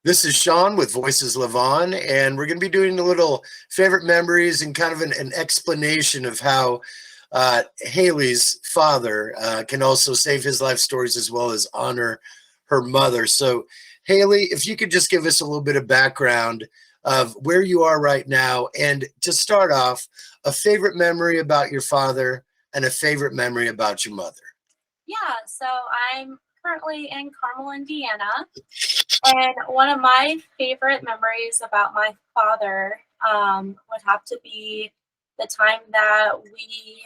This is Sean with Voices Live On, and we're going to be doing a little favorite memories and kind of an explanation of how Halee's father can also save his life stories as well as honor her mother. So, Halee, if you could just give us a little bit of background of where you are right now, and to start off, a favorite memory about your father and a favorite memory about your mother. Yeah, so I'm currently in Carmel, Indiana, and one of my favorite memories about my father would have to be the time that we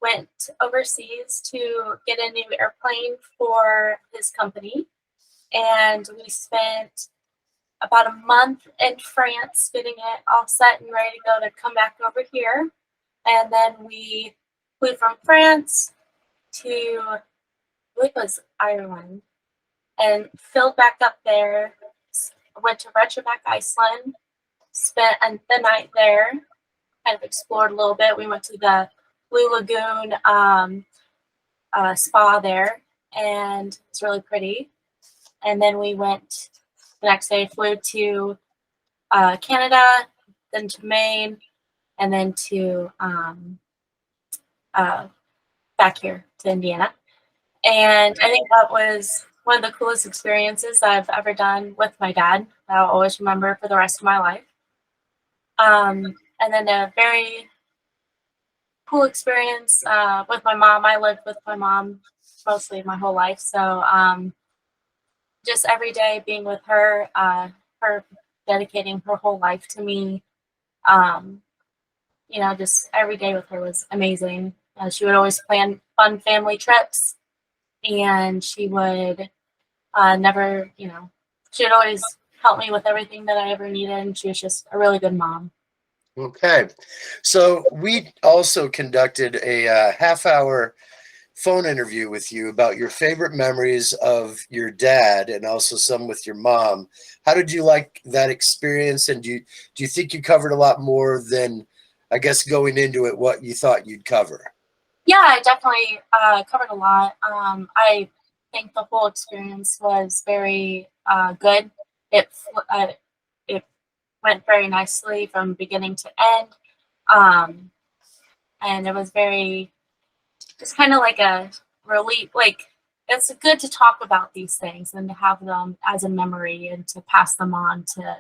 went overseas to get a new airplane for his company, and we spent about a month in France getting it all set and ready to go to come back over here, and then we flew from France to, I believe it was Ireland, and filled back up there. Went to Reykjavik, Iceland, spent the night there, kind of explored a little bit. We went to the Blue Lagoon spa there, and it's really pretty. And then we went the next day, flew to Canada, then to Maine, and then to back here to Indiana. And I think that was one of the coolest experiences I've ever done with my dad that I'll always remember for the rest of my life. And then a very cool experience with my mom. I lived with my mom mostly my whole life. So just every day being with her, her dedicating her whole life to me, just every day with her was amazing. She would always plan fun family trips, and she would never, she would always help me with everything that I ever needed, and she was just a really good mom. Okay. So we also conducted a half-hour phone interview with you about your favorite memories of your dad and also some with your mom. How did you like that experience? And do you think you covered a lot more than, I guess, going into it, what you thought you'd cover? Yeah, I definitely covered a lot. I think the whole experience was very good. It went very nicely from beginning to end, and it was it's kind of like a relief. Like, it's good to talk about these things and to have them as a memory and to pass them on to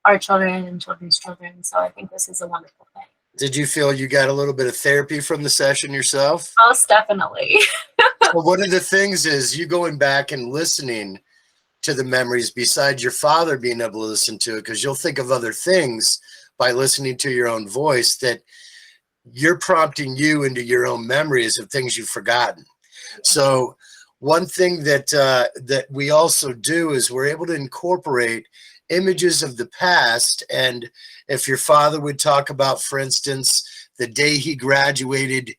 our children and children's children. So I think this is a wonderful thing. Did you feel you got a little bit of therapy from the session yourself? Most definitely. Well, one of the things is you going back and listening to the memories besides your father being able to listen to it, because you'll think of other things by listening to your own voice that you're prompting you into your own memories of things you've forgotten. So one thing that we also do is we're able to incorporate images of the past. And if your father would talk about, for instance, the day he graduated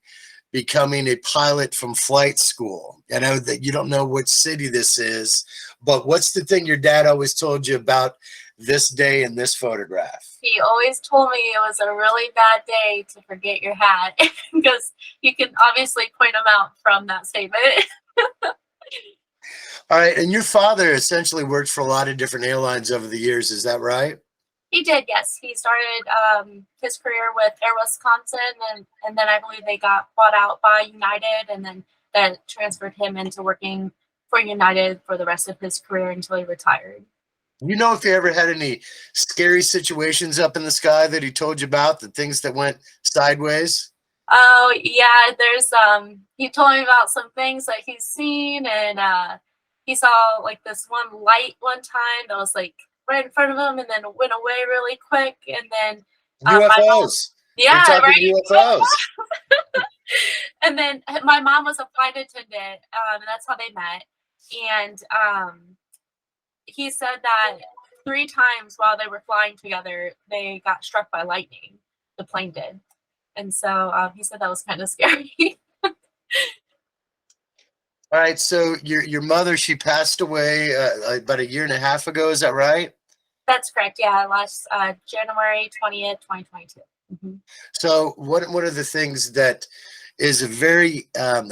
becoming a pilot from flight school. I know that you don't know which city this is, but what's the thing your dad always told you about this day in this photograph? He always told me it was a really bad day to forget your hat, because you can obviously point them out from that statement. All right. And your father essentially worked for a lot of different airlines over the years. Is that right? He did, yes. He started his career with Air Wisconsin, and then I believe they got bought out by United, and then that transferred him into working for United for the rest of his career until he retired. You know, if you ever had any scary situations up in the sky that he told you about, the things that went sideways? Oh, yeah, there's he told me about some things that he's seen, and he saw like this one light one time that was like right in front of him and then went away really quick, and then UFOs. Yeah, we're talking right. UFOs. And then my mom was a flight attendant, and that's how they met. And he said that 3 times while they were flying together, they got struck by lightning. The plane did. And so he said that was kind of scary. All right. So your mother, she passed away about 1.5 years ago. Is that right? That's correct. Yeah, last January 20th, 2022. Mm-hmm. So one of the things that is a very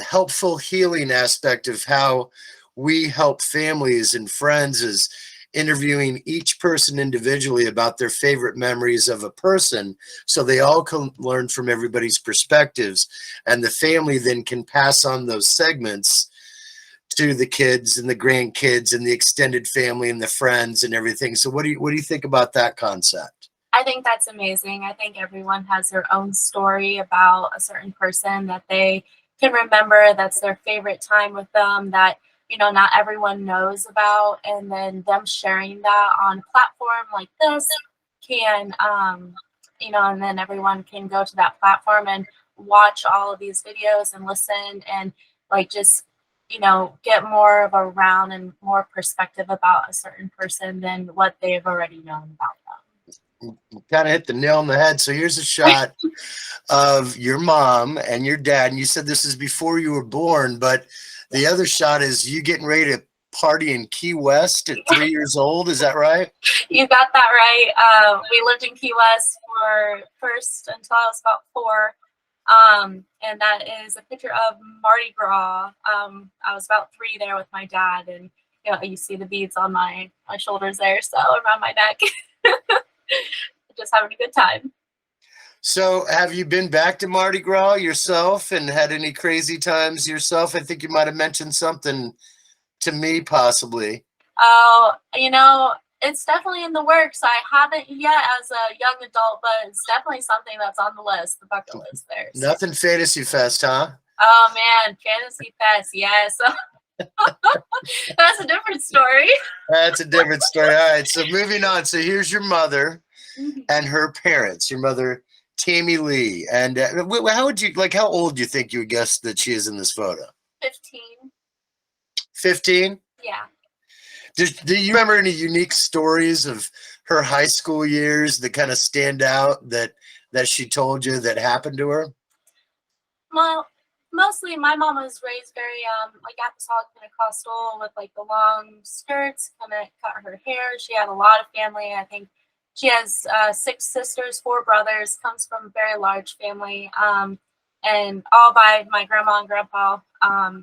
helpful healing aspect of how we help families and friends interviewing each person individually about their favorite memories of a person, so they all can learn from everybody's perspectives, and the family then can pass on those segments to the kids and the grandkids and the extended family and the friends and everything. So what do you think about that concept? I think that's amazing. I think everyone has their own story about a certain person that they can remember, that's their favorite time with them, that, you know, not everyone knows about. And then them sharing that on a platform like this can, you know, and then everyone can go to that platform and watch all of these videos and listen and like just, you know, get more of a round and more perspective about a certain person than what they've already known about them. Kind of hit the nail on the head. So here's a shot of your mom and your dad, and you said this is before you were born, but the other shot is you getting ready to party in Key West at 3 years old. Is that right? You got that right. We lived in Key West for first until I was about 4. And that is a picture of Mardi Gras. I was about 3 there with my dad, and you know, you see the beads on my shoulders there, so around my neck. Just having a good time. So have you been back to Mardi Gras yourself and had any crazy times yourself? I think you might have mentioned something to me possibly. Oh, you know, it's definitely in the works. I haven't yet as a young adult, but it's definitely something that's on the list, the bucket list there. So. Nothing Fantasy Fest, huh? Oh man, Fantasy Fest, yes. That's a different story. That's a different story. All right, so moving on. So here's your mother and her parents. Your mother, Tammy Lee. And how would you, like, how old do you think you would guess that she is in this photo? 15. 15? Yeah. Do you remember any unique stories of her high school years that kind of stand out that she told you that happened to her? Well, mostly my mom was raised very like apostolic Pentecostal with like the long skirts, kind of cut her hair. She had a lot of family. I think she has 6 sisters, 4 brothers, comes from a very large family, and all by my grandma and grandpa,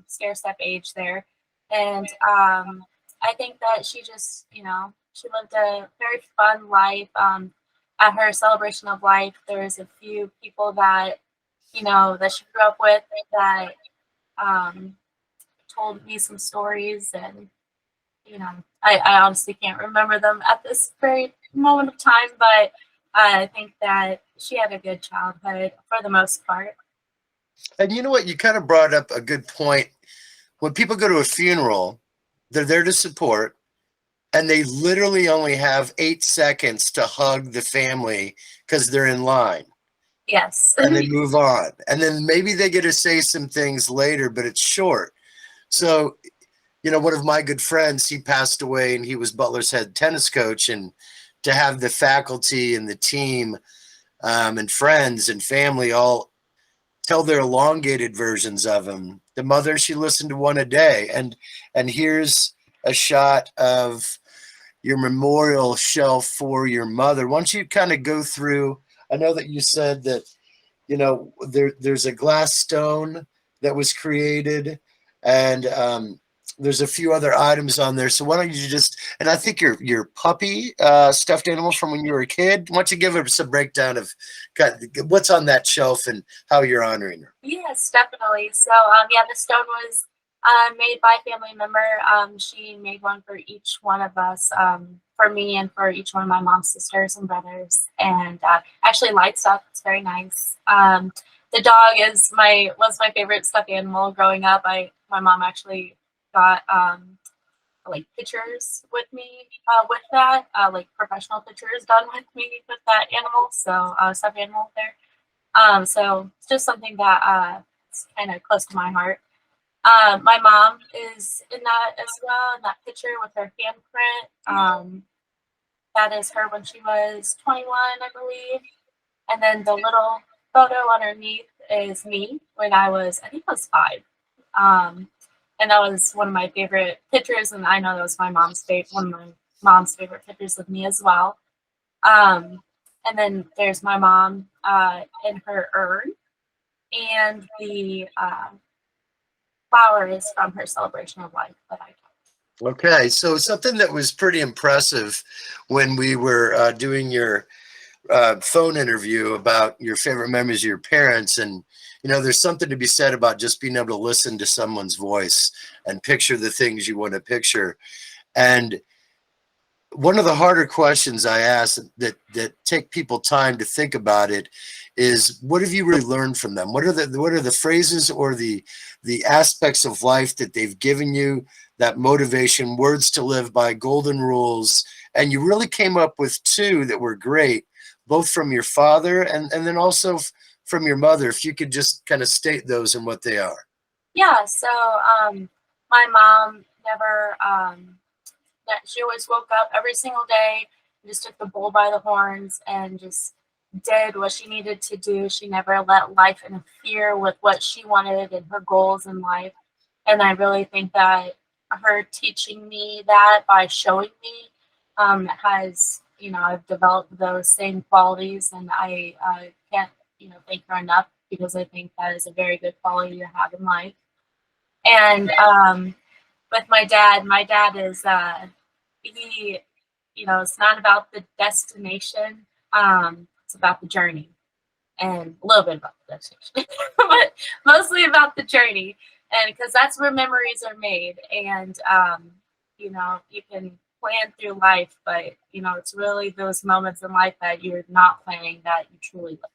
stair step age there. And I think that she just, you know, she lived a very fun life. At her celebration of life, there's a few people that, you know, that she grew up with that told me some stories, and you know, I honestly can't remember them at this very moment of time, but I think that she had a good childhood for the most part. And you know what? You kind of brought up a good point. When people go to a funeral, they're there to support, and they literally only have 8 seconds to hug the family because they're in line. Yes. And they move on. And then maybe they get to say some things later, but it's short. So, you know, one of my good friends, he passed away and he was Butler's head tennis coach. And to have the faculty and the team and friends and family all tell their elongated versions of him. The mother, she listened to one a day. And here's a shot of your memorial shelf for your mother. Why don't you kind of go through? I know that you said that, you know, there's a glass stone that was created, and there's a few other items on there. So why don't you just, and I think your puppy stuffed animal from when you were a kid. Why don't you give us a breakdown of what's on that shelf and how you're honoring her? Yes, definitely. So, yeah, the stone was made by a family member. She made one for each one of us, for me and for each one of my mom's sisters and brothers, and actually lights up. It's very nice. The dog was my favorite stuffed animal growing up. My mom actually got like pictures with me with that, like professional pictures done with me with that animal. So stuffed animal there. So it's just something that is kind of close to my heart. My mom is in that as well, in that picture with her handprint. That is her when she was 21, I believe. And then the little photo underneath is me when I think I was 5. And that was one of my favorite pictures, and I know that was one of my mom's favorite pictures of me as well. And then there's my mom in her urn, and the flowers from her celebration of life that I took. Okay, so something that was pretty impressive when we were doing your phone interview about your favorite memories of your parents, and there's something to be said about just being able to listen to someone's voice and picture the things you want to picture. And one of the harder questions I ask that take people time to think about it is, what have you really learned from them? What are the phrases or the aspects of life that they've given you, that motivation, words to live by, golden rules? And you really came up with two that were great, both from your father and then also from your mother. If you could just kind of state those and what they are. Yeah, so my mom never that she always woke up every single day and just took the bull by the horns and just did what she needed to do. She never let life interfere with what she wanted and her goals in life. And I really think that her teaching me that by showing me has, I've developed those same qualities, and I can't, thank her enough, because I think that is a very good quality to have in life. And with my dad is he, it's not about the destination. It's about the journey, and a little bit about the destination, but mostly about the journey. And because that's where memories are made. And you can plan through life, but it's really those moments in life that you're not planning that you truly live.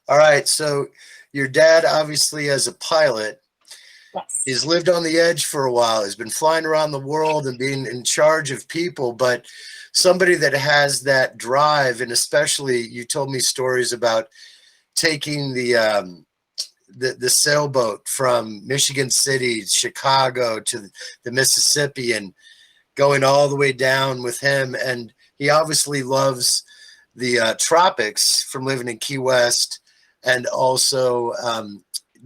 All right, so your dad, obviously, as a pilot, Yes. he's lived on the edge for a while. He's been flying around the world and being in charge of people, but somebody that has that drive, and especially you told me stories about taking the sailboat from Michigan City, Chicago to the Mississippi, and going all the way down with him. And he obviously loves the tropics from living in Key West, and also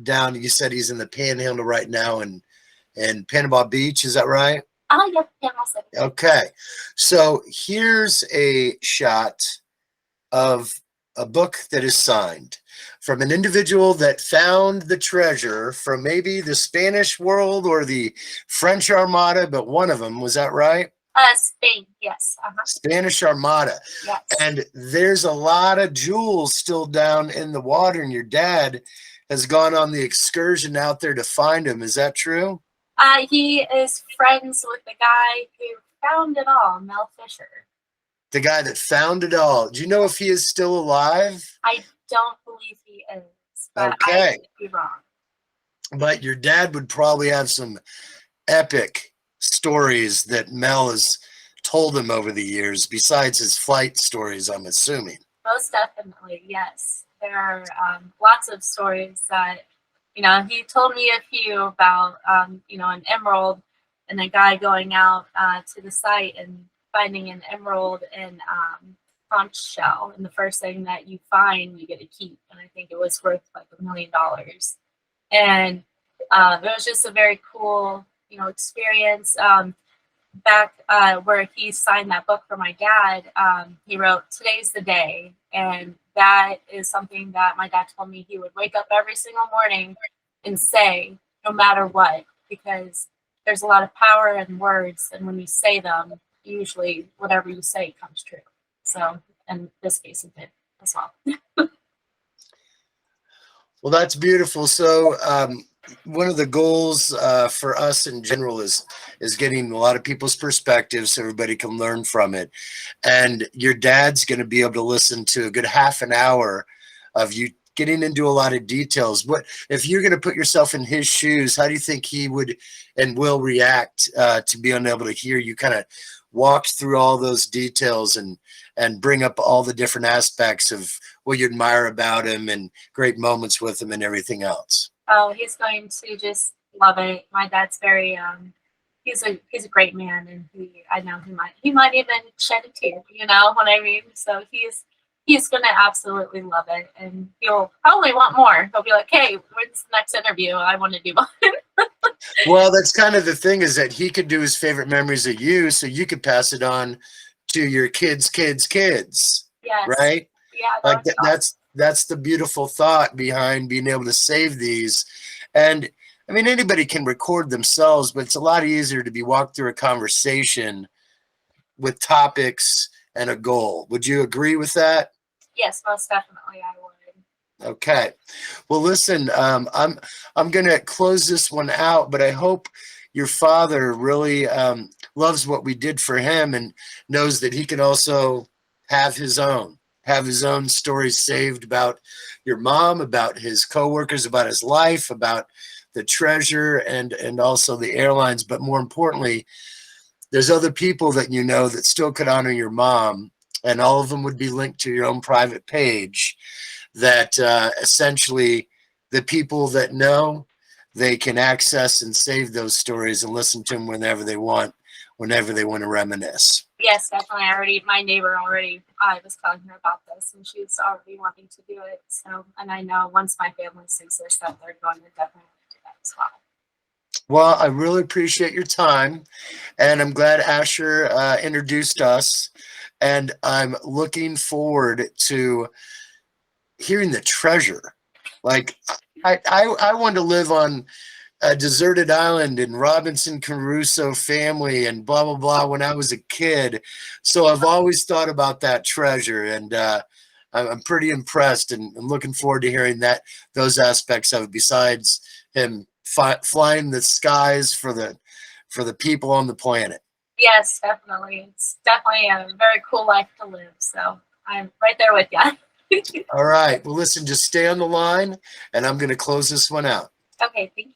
down. You said he's in the Panhandle right now, and Panama Beach. Is that right? Oh, yeah, Panama City. Okay, so here's a shot of a book that is signed from an individual that found the treasure from maybe the Spanish world or the French Armada, but one of them. Was that right? Spain, yes. Spanish Armada. Yes. And there's a lot of jewels still down in the water, and your dad has gone on the excursion out there to find them. Is that true? He is friends with the guy who found it all, Mel Fisher. The guy that found it all. Do you know if he is still alive? I don't believe he is, but Okay. I could be wrong. But your dad would probably have some epic stories that Mel has told him over the years, besides his flight stories, I'm assuming. Most definitely, yes. There are lots of stories that, he told me a few about, an emerald, and a guy going out to the site and finding an emerald in conch shell. And the first thing that you find, you get to keep. And I think it was worth like $1 million. And it was just a very cool, experience. Back where he signed that book for my dad, he wrote, "Today's the day." And that is something that my dad told me he would wake up every single morning and say, no matter what, because there's a lot of power in words. And when you say them, usually whatever you say comes true. So in this case, it did as well. Well, that's beautiful. So one of the goals for us in general is getting a lot of people's perspectives so everybody can learn from it. And your dad's going to be able to listen to a good half an hour of you getting into a lot of details. What if you're going to put yourself in his shoes? How do you think he would and will react to being able to hear you kind of walk through all those details and bring up all the different aspects of what you admire about him and great moments with him and everything else? Oh, he's going to just love it. My dad's very he's a great man, and I know he might even shed a tear, you know what I mean? So he's gonna absolutely love it, and he'll probably want more. He'll be like, "Hey, when's the next interview? I want to do one." Well, that's kind of the thing, is that he could do his favorite memories of you, so you could pass it on to your kids' kids. Yes. Right? Yeah. Like that's the beautiful thought behind being able to save these. And I mean, anybody can record themselves, but it's a lot easier to be walked through a conversation with topics and a goal. Would you agree with that? Yes, most definitely I would. Okay. Well, listen, I'm going to close this one out, but I hope your father really loves what we did for him and knows that he can also have his own stories saved about your mom, about his coworkers, about his life, about the treasure and also the airlines. But more importantly, there's other people that you know that still could honor your mom, and all of them would be linked to your own private page that essentially the people that know, they can access and save those stories and listen to them whenever they want to reminisce. Yes, definitely. My neighbor already, I was telling her about this and she's already wanting to do it. So, and I know once my family sees their stuff, they're going to definitely do that as well. Well, I really appreciate your time, and I'm glad Asher introduced us, and I'm looking forward to hearing the treasure. Like, I want to live on a deserted island in Robinson Crusoe family and blah, blah, blah when I was a kid. So I've always thought about that treasure, and I'm pretty impressed and I'm looking forward to hearing those aspects of it besides him flying the skies for the people on the planet. Yes, definitely. It's definitely a very cool life to live. So I'm right there with you. All right. Well, listen, just stay on the line and I'm going to close this one out. Okay, thank you.